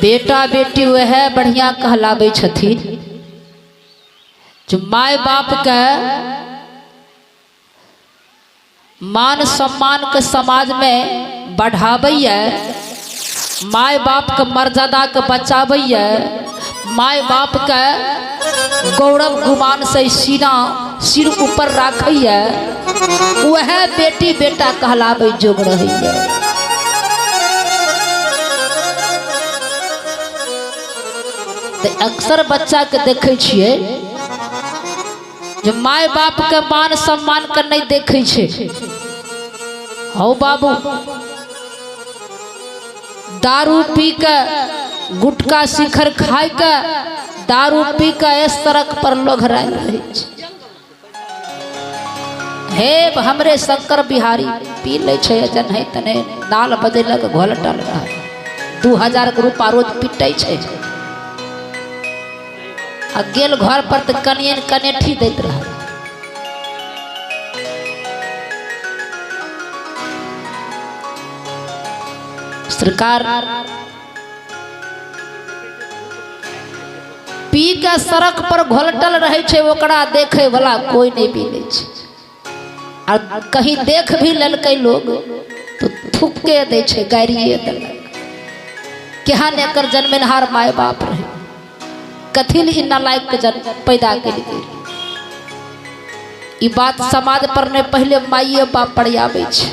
बेटा बेटी वह बढ़िया कहलावे छथिन जो माय बाप के मान सम्मान के समाज में बढ़ावैया, माय बाप के मर्यादा के बचावैया, माय बाप के गौरव गुमान से सिर ऊपर राखैया, वह बेटी बेटा कहलावे जोग रहैया। तो अक्सर बच्चा के देखे छियै जो माय बाप के मान सम्मान कर नहीं देखे छे। हो बाबू दारू पी के गुटखा शिखर खाए के दारू पी के इस सड़क पर लोग रहे हे हमरे शंकर बिहारी पी ले छे जन है तने नाल बदलक घोलटल रहा 2000 के रुपया रोज पिटे छे आ गेल घर पर तो कनियन कनेठी देत रहा। सरकार पी के सड़क पर घोलटल रहे छे ओकरा देखे वाला कोई नहीं मिले छे और कहीं देख भी ललकै लोग तो थूके दे छे गारिये देलक केहन एकर जन्मनहार माय बाप रहे कथी ली नालायक के जन्म पैदा के लिए। ई बात समाज पर ने पहले माइए बाप पर आवे छे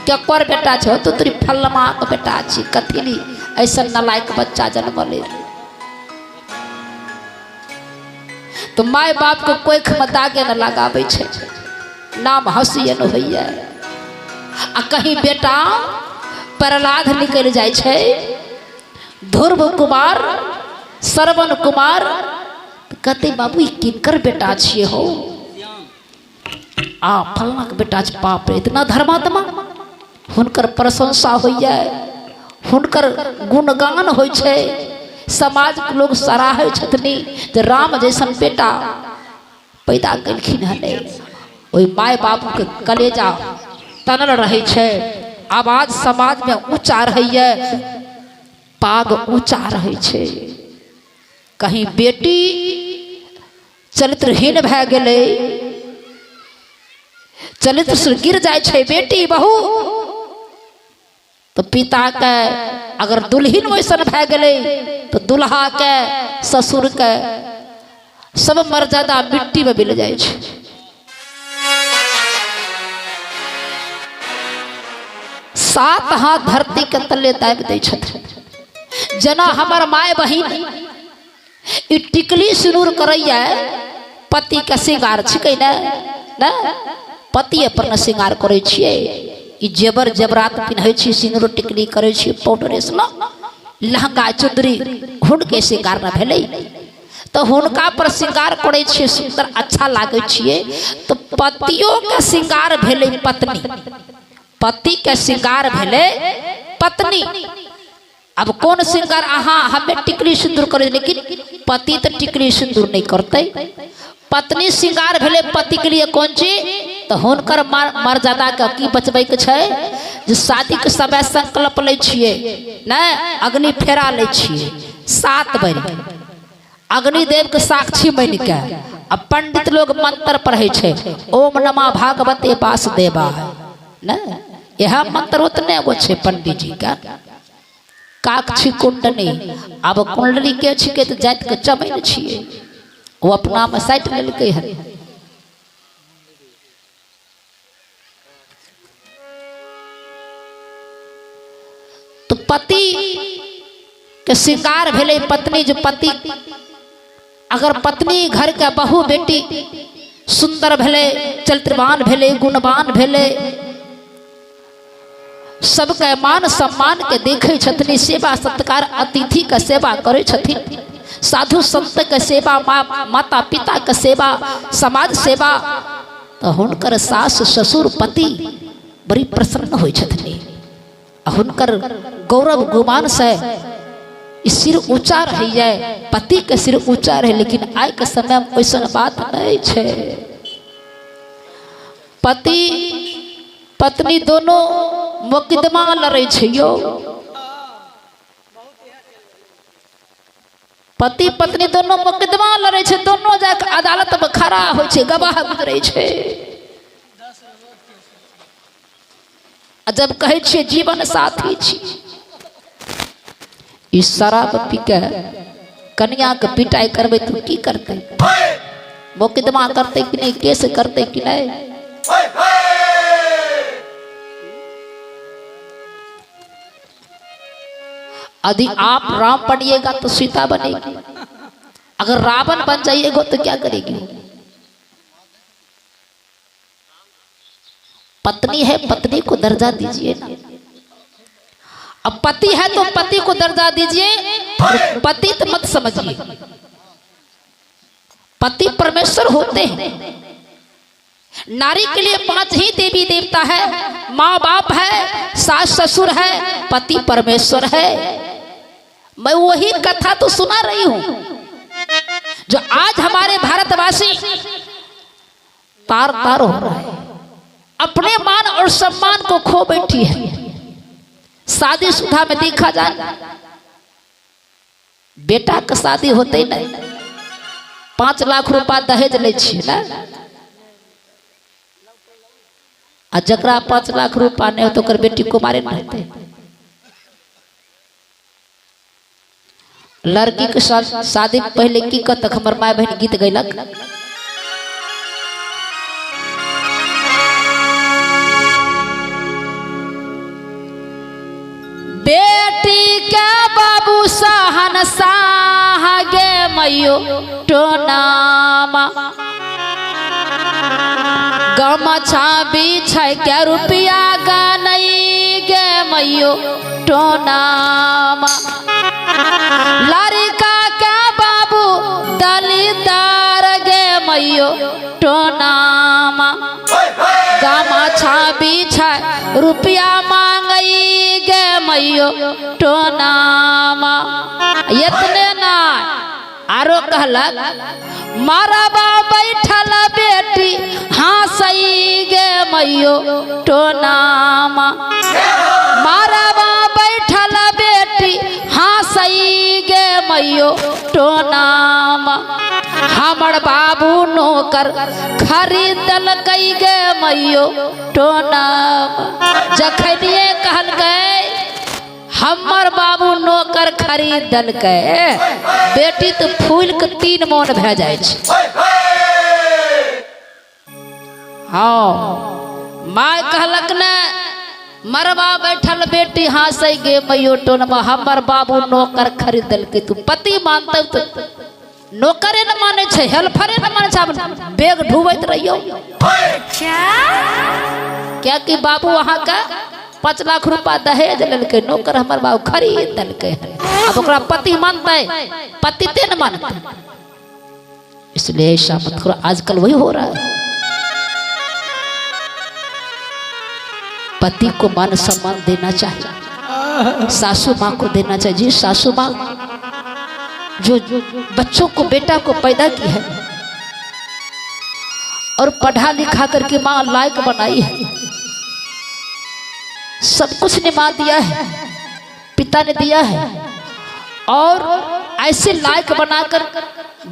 केकर बेटा छो तो तेरी फलमा के बेटा छी कथी ली ऐसा नालायक बच्चा जन्म ले। तो माय बाप के कोई दागे न लगावे छे नाम हंसियन होइया आ कहीं बेटा प्रहलाद निकल जाए छे ध्रुव कुमार श्रवण कुमार कहते बाबू किनकर बेटा छिए हो आ फलना के बेटा छे बाप रे इतना धर्मात्मा हुनकर प्रशंसा होइया हुनकर गुणगान होइ छे समाज के लोग सराहे छथनी जे राम जैसन बेटा पैदा कलखिन हने। ओई माय बाप के कलेजा तनल रहे छे आवाज समाज में ऊंचा रहिए पाग ऊंचा रहे छे। कहीं बेटी चरित्रहीन भए गेले चरित्र से गिर जाए छे बेटी बहू तो पिता के अगर दुल्हिन वैसन भए गेले तो दुल्हा के ससुर के सब मर्यादा मिट्टी में मिल जाए छे। सात हाथ धरती के तले दाबि दै छथिन जना हमर माय बहिन ई टिकली सिनूर करैया पति के श्रृंगार छिकै ना पति पर न श्रृंगार करे छियै ई जेवर जेवरात पिन्है छी सिनूर टिकली करे छी पाउडर से लहंगा चुदरी हुन के श्रृंगार न भेलै तो हुनका पर श्रृंगार करे छियै सुंदर अच्छा लागे छियै तो पतियों के श्रृंगार भेलै पत्नी पति के श्रृंगार भेलै पत्नी। अब कौन श्रृंगार अहाँ हमें टिकली सिंदूर करे लेकिन पति तो टिकली सिंदूर नहीं करते पत्नी श्रृंगार भेले पति के लिए कौन चीज तो हुनकर मर्यादा के की बचबे के छे जे शादी के समय संकल्प ले छिए न अग्नि फेरा ले छिए 7 बार अग्निदेव के साक्षी बन के अब पंडित लोग मंत्र पढ़े छे ओम नमः भागवते वासुदेवा न यह मंत्र उतने गो छे पंडित जी का काक्षी कुंडली अब कुंडली के छिके तो जात के चमैन छिए वो अपना में साइट लेलकै है। तो पति के श्रृंगार भेले पत्नी जो पति अगर पत्नी घर के बहू बेटी सुंदर भेले चरित्रवान भेले गुणवान भेले सबके मान सम्मान के देखे छथिन सेवा सत्कार अतिथि के सेवा करे छथिन साधु संत के सेवा माता पिता के सेवा समाज सेवा तो हुनकर सास ससुर पति बड़ी प्रसन्न होइ छथिन हुनकर गौरव गुमान से सिर ऊंचा रहिए पति के सिर ऊंचा रहे लेकिन आइ के समय में ऐसा बात नहीं छे पति पत्नी दोनों मुकदमा लड़े छे यो पति पत्नी दोनों मुकदमा लड़े छे, दोनों जाके अदालत में खड़ा होइ छे, गवाह गुजरे छे। जब कहे छे जीवन साथी छी, ई शराब पी के कन्या के पिटाई करबे तो की करते? मुकदमा करते कि नहीं, केस करते कि नहीं? यदि आप राम बनिएगा तो सीता बनेगी, अगर रावण बन जाइएगा तो क्या करेगी? पत्नी है, पत्नी को दर्जा दीजिए ना। अब पति है तो पति को दर्जा दीजिए, पति तो मत समझिए। पति परमेश्वर होते हैं। नारी के लिए 5 ही देवी देवता है, माँ बाप है, सास ससुर है, पति परमेश्वर है। मैं वही कथा तो सुना रही हूं जो आज हमारे भारतवासी तार तार हो रहा है, अपने मान और सम्मान को खो बैठी है। शादीशुदा में देखा जाए, बेटा का शादी होते ही नहीं, 5 लाख रुपया दहेज ले छी ना, आ जकरा 5 लाख रुपया नहीं हो तो कर बेटी को मारे न रहते। लड़की के साथ शादी पहले की तक हमर माय बहन गीत गैलक, बेटी के बाबू सहन साह गे मैयो टोनामा, गमछा बिछै के रुपया गनई गे मैयो टोनामा, लड़का के बाबू दलिदार गे मैयो टोनामा, गमछा बिछै रुपया मांगई गे मैयो टोनामा। इतने ना आरो कहलक, मरबा बैठल बेटी हंसई गे मैयो टोनामा, मरबा बैठल बेटी हंसई गे मैयो टोनामा, हमर बाबू नौकर खरीदल कई गे मैयो टोनामा। जखनिए कहल गए हमर बाबू नौकर खरीदल के, बेटी तो फूल के 3 मोन भे जाए छे। हाँ, माय कहलक ने मरबा बैठल बेटी हंसई गे मैयो टोनमा, हमर बाबू नौकर खरीदल के। तू पति मानते तो नौकरे न माने छे, हेल्परे न माने छे, बैग ढूबैत रहियो। क्या कि बाबू वहां का 5 लाख रुपया दहेज लेलके, नौकर हमर बाबू खरीद देलके। अब ओकरा पति मानते, पति ते न मानते। इसलिए ऐसा मत करो, आजकल वही हो रहा है। पति को मान सम्मान देना चाहिए, सासू माँ को देना चाहिए। जी सासू माँ जो बच्चों को, बेटा को पैदा की है और पढ़ा लिखा करके माँ लायक बनाई है, सब कुछ ने माँ दिया है, पिता ने दिया है, और ऐसे लायक बनाकर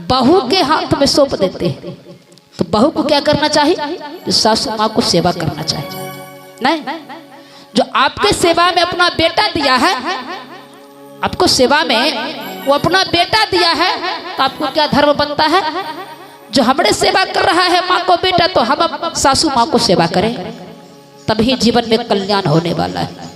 बहू के हाथ में सौंप देते हैं। तो बहू को क्या करना चाहिए? तो सासू माँ को सेवा करना चाहिए। नहीं, जो आपके सेवा में अपना बेटा दिया है, आपको सेवा में वो अपना बेटा दिया है, तो आपको क्या धर्म बनता है? जो हमारे सेवा कर रहा है माँ को बेटा, तो हम सासू माँ को सेवा करें, तभी जीवन में कल्याण होने वाला है।